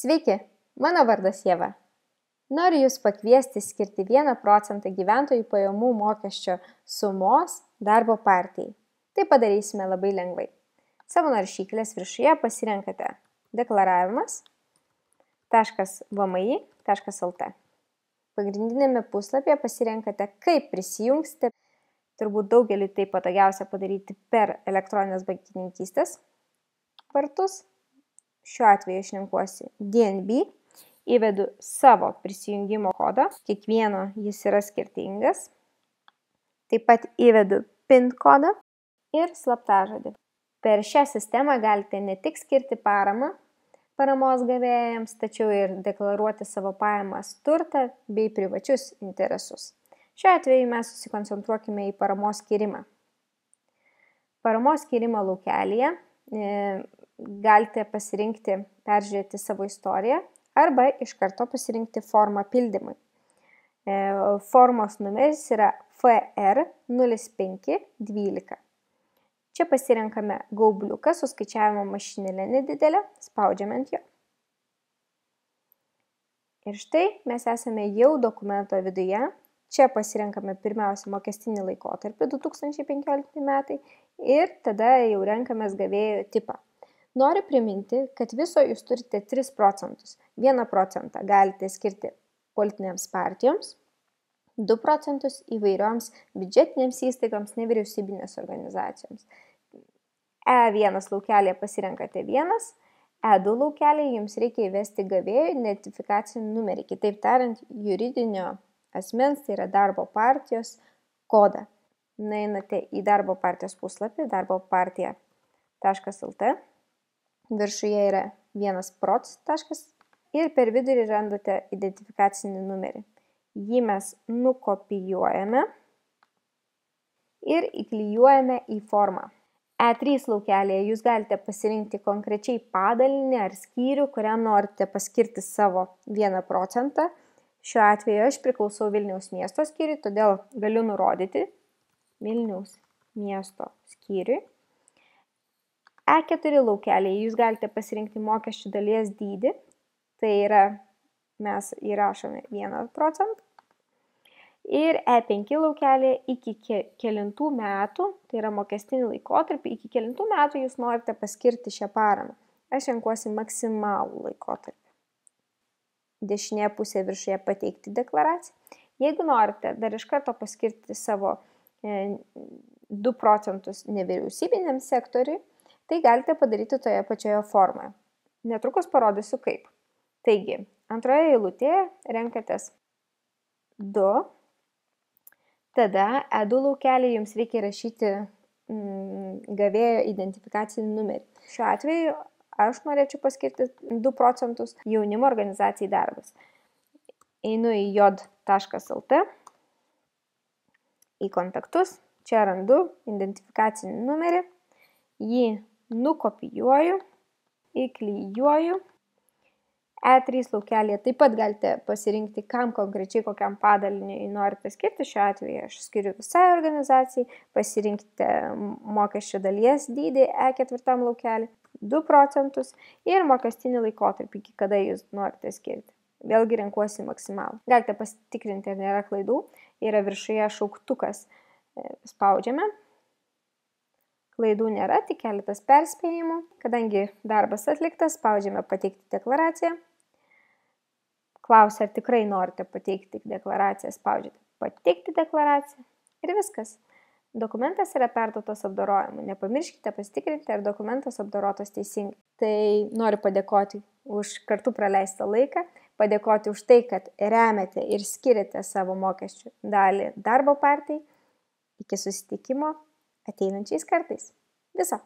Sveiki, mano vardas Ieva. Noriu Jūs pakviesti skirti 1% gyventojų pajamų mokesčio sumos darbo partijai. Tai padarysime labai lengvai. Savo naršyklės viršuje pasirenkate deklaravimas.vmi.lt. Pagrindinėme puslapyje pasirenkate, kaip prisijungsite. Turbūt daugeliui tai patogiausia padaryti per elektroninės bankininkystės vartus. Šiuo atveju išrenkuosi DNB, įvedu savo prisijungimo kodą, kiekvieno jis yra skirtingas. Taip pat įvedu PIN kodą ir slaptažodį. Per šią sistemą galite ne tik skirti paramą paramos gavėjams, tačiau ir deklaruoti savo pajamas, turtą bei privačius interesus. Šiuo atveju mes susikoncentruokime į paramos skyrimą. Paramos skyrimo laukelyje galite pasirinkti peržiūrėti savo istoriją arba iš karto pasirinkti formą pildymui. Formos numeris yra FR0512. Čia pasirenkame gaubliuką su skaičiavimo mašinėlė nedidelė, spaudžiame ant jo. Ir štai mes esame jau dokumento viduje. Čia pasirenkame pirmiausia mokestinį laikotarpį 2015 metai ir tada jau renkamės gavėjo tipą. Noriu priminti, kad viso jūs turite 3%. 1% galite skirti politinėms partijoms, 2% įvairioms biudžetinėms įstaigoms, nevyriausybinės organizacijoms. E1 laukelėje pasirenkate 1, E2 laukelėje jums reikia įvesti gavėjo identifikacinį numerį, kitaip tariant, juridinio asmens, tai yra darbo partijos kodą. Nueinate į darbo partijos puslapį, darbopartija.lt. Viršuje yra 1proc. Ir per vidurį randate identifikacinį numerį. Jį mes nukopijuojame ir įklijuojame į formą. E3 laukelėje jūs galite pasirinkti konkrečiai padalinį ar skyrių, kuriam norite paskirti savo 1%. Šiuo atveju aš priklausau Vilniaus miesto skyriui, todėl galiu nurodyti Vilniaus miesto skyriui. E4 laukelėje jūs galite pasirinkti mokesčių dalies dydį, tai yra mes įrašome 1%. Ir E5 laukelėje iki kelintų metų, tai yra mokestinį laikotarpį, iki kelintų metų jūs norite paskirti šią paramą. Aš renkuosi maksimalų laikotarpį. Dešinėje pusėje viršuje pateikti deklaraciją. Jeigu norite dar iš karto paskirti savo 2% nevyriausybiniam sektoriui, tai galite padaryti toje pačioje formoje. Netrukus parodysiu kaip. Taigi, antroje eilutėje renkatės 2, tada E2 laukelį jums reikia rašyti gavėjo identifikacinį numerį. Šiuo atveju aš norėčiau paskirti 2% jaunimo organizacijai darbas. Einu į j.lt, į kontaktus, čia randu identifikacinį numerį, jį nukopijuoju, įklijuoju. E3 laukelėje taip pat galite pasirinkti, kam konkrečiai kokiam padaliniui norite skirti. Šiuo atveju aš skiriu visai organizacijai, pasirinkite mokesčio dalies dydį E4 laukelį, 2% ir mokestinį laikotarpį, iki kada jūs norite skirti. Vėlgi renkuosi maksimalų. Galite pasitikrinti, ar nėra klaidų. Yra viršuje šauktukas. Spaudžiame. Klaidų nėra, tik keletas perspėjimų. Kadangi darbas atliktas, spaudžiame pateikti deklaraciją. Klausia, ar tikrai norite pateikti deklaraciją, spaudžiate pateikti deklaraciją ir viskas. Dokumentas yra perduotas apdorojimui. Nepamirškite pasitikrinti, ar dokumentas apdorotas teisingai. Tai noriu padėkoti už kartu praleistą laiką, padėkoti už tai, kad remiate ir skiriate savo mokesčių dalį darbo partijai. Iki susitikimo ateinančiais kartais. Viso.